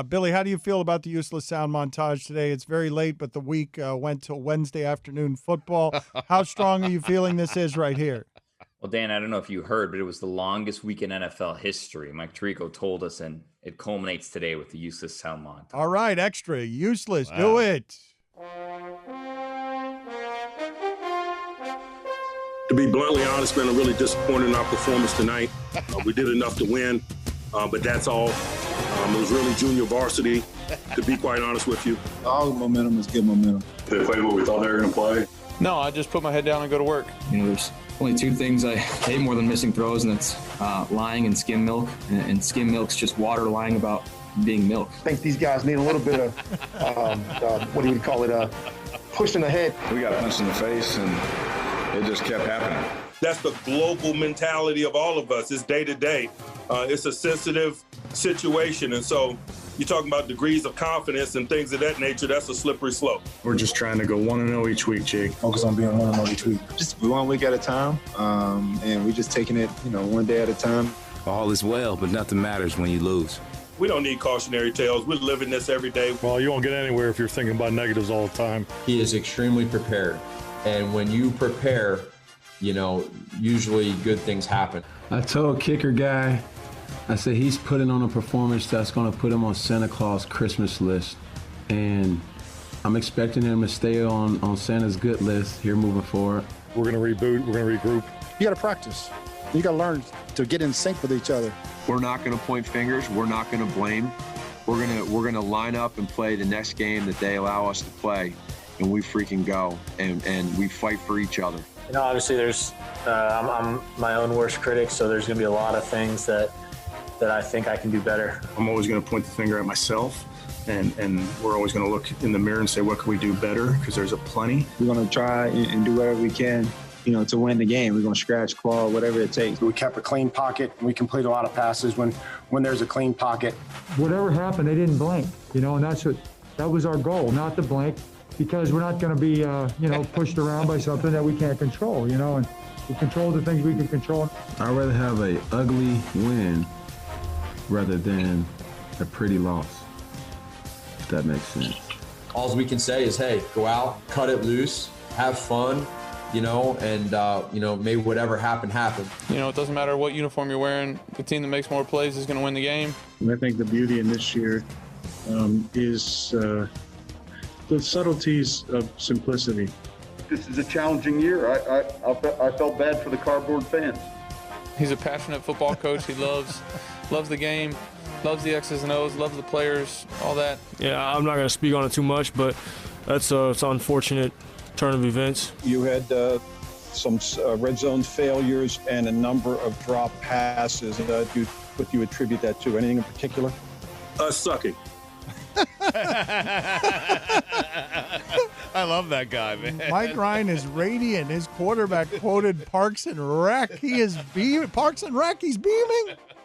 Billy, how do you feel about the useless sound montage today? It's very late, but the week went till Wednesday afternoon football. How strong are you feeling this is right here? Well, Dan, I don't know if you heard, but it was the longest week in NFL history. Mike Tirico told us, and it culminates today with the useless sound montage. All right, extra, useless, do it. To be bluntly honest, man, I'm really disappointed in our performance tonight. We did enough to win, but that's all. It was really junior varsity, to be quite honest with you. All momentum is good momentum. They played what we thought they were going to play. No, I just put my head down and go to work. There's only two things I hate more than missing throws, and that's lying and skim milk. And skim milk's just water lying about being milk. I think these guys need a little bit of, what do you call it, pushing ahead. We got punched in the face, and it just kept happening. That's the global mentality of all of us. It's day to day. It's a sensitive situation. And so you're talking about degrees of confidence and things of that nature. That's a slippery slope. We're just trying to go 1-0 each week, Jake. Focus on being 1-0 each week. Just 1 week at a time, and we're just taking it, one day at a time. All is well, but nothing matters when you lose. We don't need cautionary tales. We're living this every day. Well, you won't get anywhere if you're thinking about negatives all the time. He is extremely prepared. And when you prepare, usually good things happen. I told kicker guy, I said he's putting on a performance that's going to put him on Santa Claus Christmas list. And I'm expecting him to stay on Santa's good list here moving forward. We're going to reboot. We're going to regroup. You got to practice. You got to learn to get in sync with each other. We're not going to point fingers. We're not going to blame. We're going to line up and play the next game that they allow us to play. And we freaking go, and we fight for each other. Obviously there's, I'm my own worst critic, so there's going to be a lot of things that I think I can do better. I'm always going to point the finger at myself, and we're always going to look in the mirror and say, what can we do better? Because there's a plenty. We're going to try and do whatever we can, to win the game. We're going to scratch, claw, whatever it takes. We kept a clean pocket. We complete a lot of passes when there's a clean pocket. Whatever happened, they didn't blink, and that was our goal, not to blink. Because we're not going to be, pushed around by something that we can't control, and we control the things we can control. I'd rather have a ugly win rather than a pretty loss, if that makes sense. All we can say is, hey, go out, cut it loose, have fun, and may whatever happen. It doesn't matter what uniform you're wearing. The team that makes more plays is going to win the game. And I think the beauty in this year is the subtleties of simplicity. This is a challenging year. I felt bad for the cardboard fans. He's a passionate football coach. He loves the game, loves the X's and O's, loves the players, all that. Yeah, I'm not going to speak on it too much, but it's an unfortunate turn of events. You had some red zone failures and a number of drop passes. What do you attribute that to? Anything in particular? Us sucking. I love that guy, man. Mike Ryan is radiant. His quarterback quoted Parks and Rec. He is beaming. Parks and Rec, he's beaming.